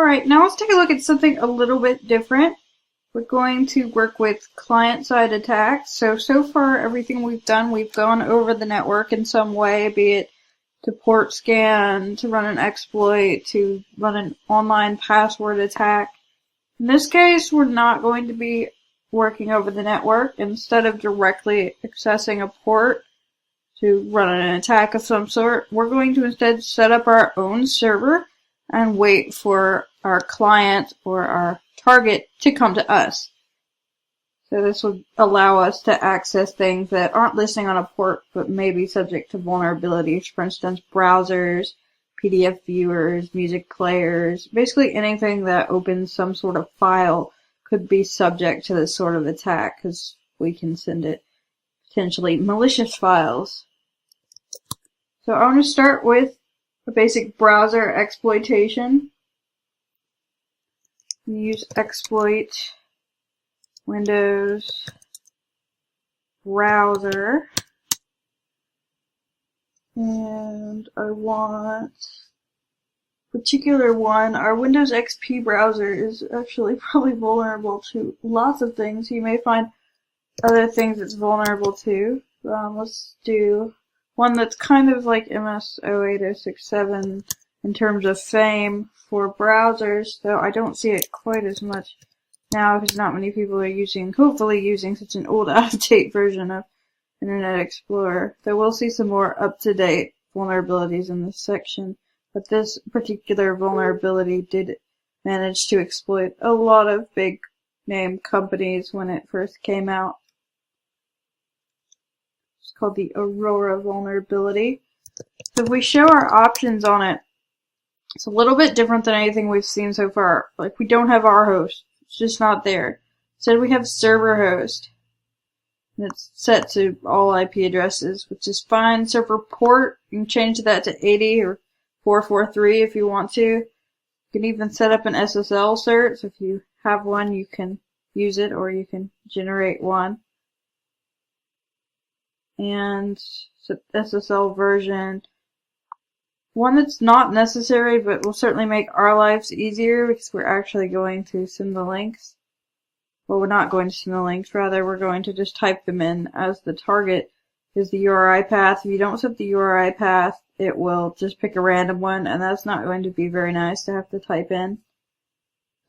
Alright, now let's take a look at something a little bit different. We're going to work with client-side attacks. So far everything we've done, we've gone over the network in some way, be it to port scan, to run an exploit, to run an online password attack. In this case, we're not going to be working over the network. Instead of directly accessing a port to run an attack of some sort, we're going to instead set up our own server and wait for our client or our target to come to us. So this would allow us to access things that aren't listing on a port but may be subject to vulnerabilities. For instance, browsers, PDF viewers, music players, basically anything that opens some sort of file could be subject to this sort of attack because we can send it potentially malicious files. So I want to start with a basic browser exploitation. Use exploit Windows browser, and I want a particular one. Our Windows XP browser is actually probably vulnerable to lots of things. You may find other things it's vulnerable to. Let's do one that's kind of like MS 08067 in terms of fame for browsers, though I don't see it quite as much now because not many people are hopefully using such an old out-of-date version of Internet Explorer. Though we'll see some more up-to-date vulnerabilities in this section. But this particular vulnerability did manage to exploit a lot of big name companies when it first came out. It's called the Aurora vulnerability. So if we show our options on it, it's a little bit different than anything we've seen so far. Like, we don't have our host. It's just not there. Instead, we have server host. And it's set to all IP addresses, which is fine. Server port, you can change that to 80 or 443 if you want to. You can even set up an SSL cert, so if you have one, you can use it, or you can generate one. And SSL version. One that's not necessary, but will certainly make our lives easier because we're actually going to send the links. Well, we're not going to send the links, rather we're going to just type them in as the target is the URI path. If you don't set the URI path, it will just pick a random one, and that's not going to be very nice to have to type in.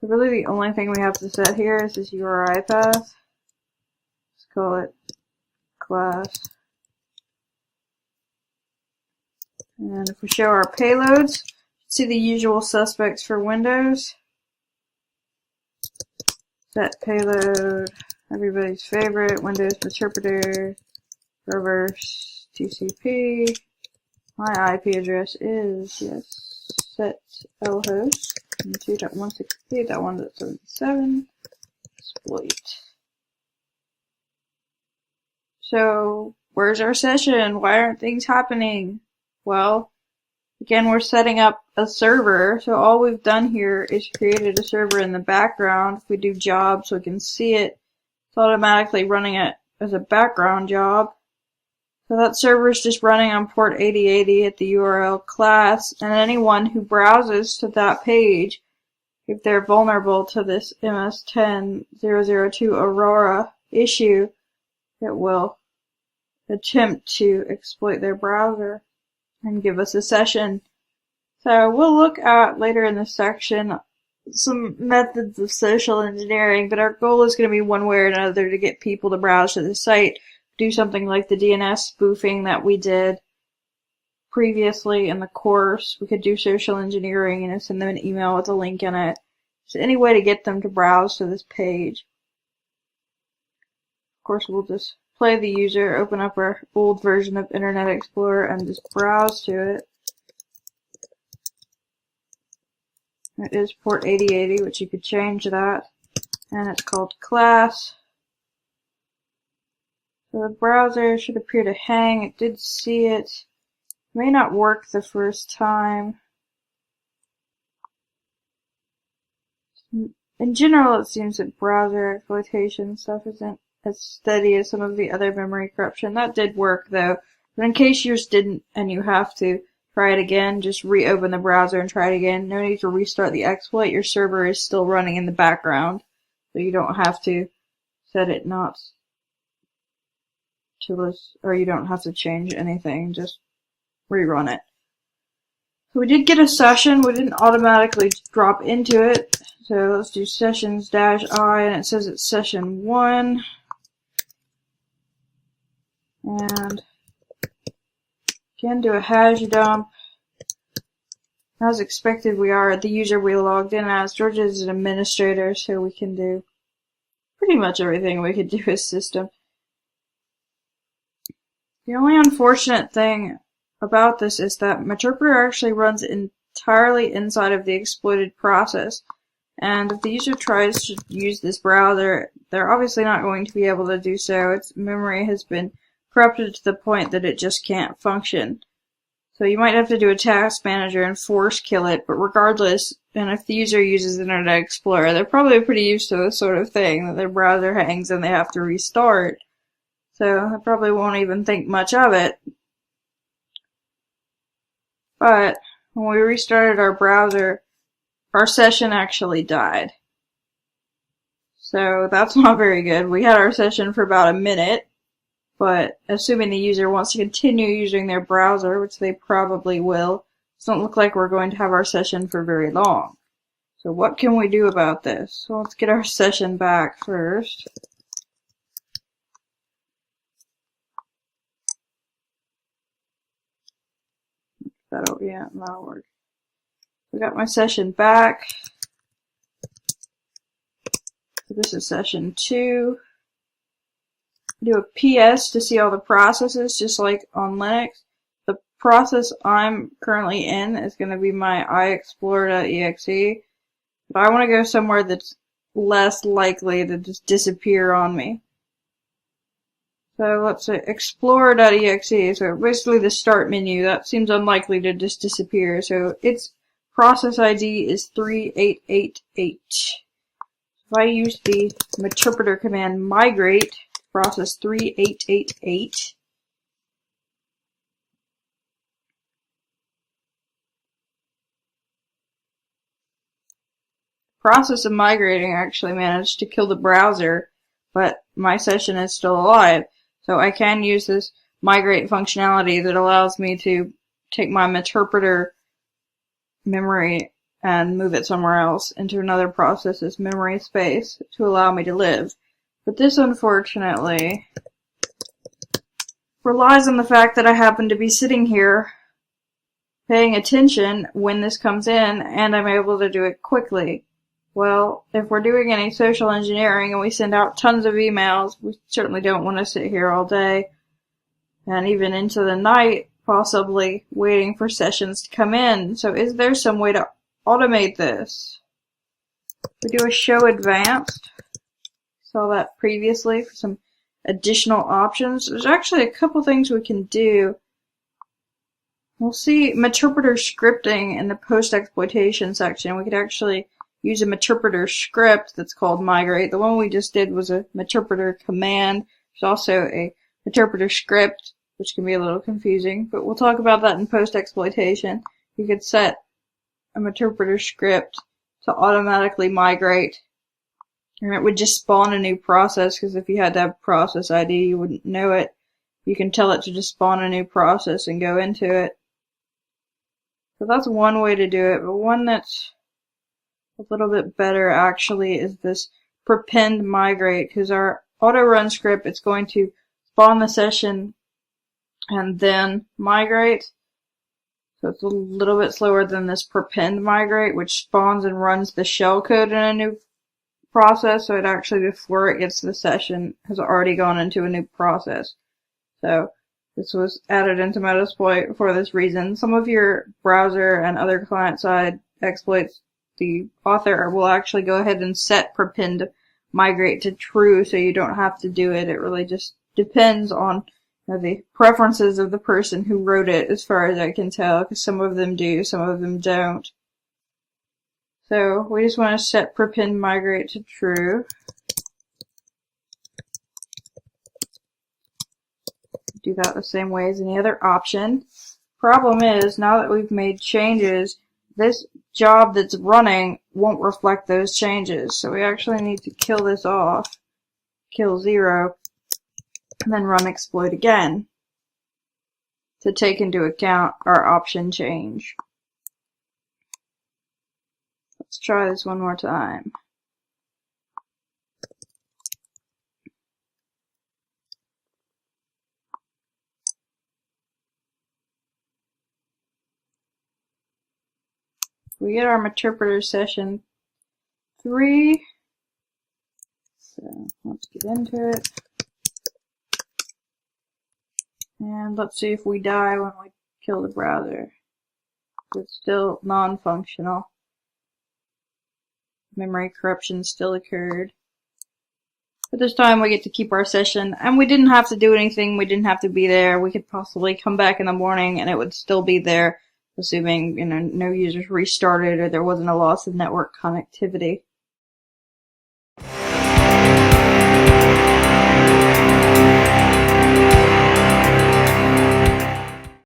So really the only thing we have to set here is this URI path. Let's call it class. And if we show our payloads, see the usual suspects for Windows. Set payload, everybody's favorite, Windows interpreter, reverse TCP. My IP address is, yes, set lhost 2.168.1.77, exploit. So, where's our session? Why aren't things happening? Well, again, we're setting up a server, so all we've done here is created a server in the background. If we do job so we can see it, it's automatically running it as a background job. So that server is just running on port 8080 at the URL class, and anyone who browses to that page, if they're vulnerable to this MS-10002 Aurora issue, it will attempt to exploit their browser and give us a session. So we'll look at later in this section some methods of social engineering, but our goal is going to be one way or another to get people to browse to the site, do something like the DNS spoofing that we did previously in the course. We could do social engineering and send them an email with a link in it. So any way to get them to browse to this page. Of course, we'll just play the user, open up our old version of Internet Explorer, and just browse to it. It is port 8080, which you could change that. And it's called class. So the browser should appear to hang. It did see it. It may not work the first time. In general, it seems that browser exploitation stuff isn't as steady as some of the other memory corruption. That did work though, but in case yours didn't and you have to try it again, just reopen the browser and try it again. No need to restart the exploit. Your server is still running in the background, so you don't have to set it not to list, or you don't have to change anything. Just rerun it. So we did get a session. We didn't automatically drop into it. So let's do sessions-I, and it says it's session 1. And again, do a hash dump. As expected, we are the user we logged in as. Georgia is an administrator, so we can do pretty much everything we could do as system. The only unfortunate thing about this is that Meterpreter actually runs entirely inside of the exploited process. And if the user tries to use this browser, they're obviously not going to be able to do so. Its memory has been corrupted to the point that it just can't function. So you might have to do a task manager and force kill it, but regardless, and if the user uses Internet Explorer, they're probably pretty used to this sort of thing, that their browser hangs and they have to restart. So they probably won't even think much of it. But when we restarted our browser, our session actually died. So that's not very good. We had our session for about a minute, but assuming the user wants to continue using their browser, which they probably will, it doesn't look like we're going to have our session for very long. So what can we do about this? So let's get our session back first. That'll work. We got my session back. So this is session 2. Do a PS to see all the processes, just like on Linux. The process I'm currently in is going to be my iexplore.exe, but I want to go somewhere that's less likely to just disappear on me. So let's say explore.exe, so basically the start menu, that seems unlikely to just disappear, so its process ID is 3888. If I use the interpreter command migrate process 3888, process of migrating actually managed to kill the browser, but my session is still alive. So I can use this migrate functionality that allows me to take my interpreter memory and move it somewhere else into another process's memory space to allow me to live. But this, unfortunately, relies on the fact that I happen to be sitting here paying attention when this comes in, and I'm able to do it quickly. Well, if we're doing any social engineering and we send out tons of emails, we certainly don't want to sit here all day and even into the night, possibly waiting for sessions to come in. So is there some way to automate this? We do a show advanced. Saw that previously for some additional options. There's actually a couple things we can do. We'll see interpreter scripting in the post-exploitation section. We could actually use a interpreter script that's called migrate. The one we just did was a interpreter command. There's also a interpreter script, which can be a little confusing, but we'll talk about that in post-exploitation. You could set a interpreter script to automatically migrate, and it would just spawn a new process, because if you had to have process ID, you wouldn't know it. You can tell it to just spawn a new process and go into it. So that's one way to do it, but one that's a little bit better actually is this prepend migrate, because our auto run script, it's going to spawn the session and then migrate. So it's a little bit slower than this prepend migrate, which spawns and runs the shell code in a new process. So it actually, before it gets to the session, has already gone into a new process. So this was added into Metasploit for this reason. Some of your browser and other client-side exploits, the author will actually go ahead and set prepend migrate to true, so you don't have to do it. It really just depends on the preferences of the person who wrote it, as far as I can tell, because some of them do, some of them don't. So we just want to set prepend migrate to true. Do that the same way as any other option. Problem is, now that we've made changes, this job that's running won't reflect those changes. So we actually need to kill this off, kill 0, and then run exploit again to take into account our option change. Let's try this one more time. We get our interpreter session 3. So let's get into it. And let's see if we die when we kill the browser. It's still non-functional. Memory corruption still occurred. But this time we get to keep our session, and we didn't have to do anything, we didn't have to be there. We could possibly come back in the morning and it would still be there, assuming, no users restarted or there wasn't a loss of network connectivity.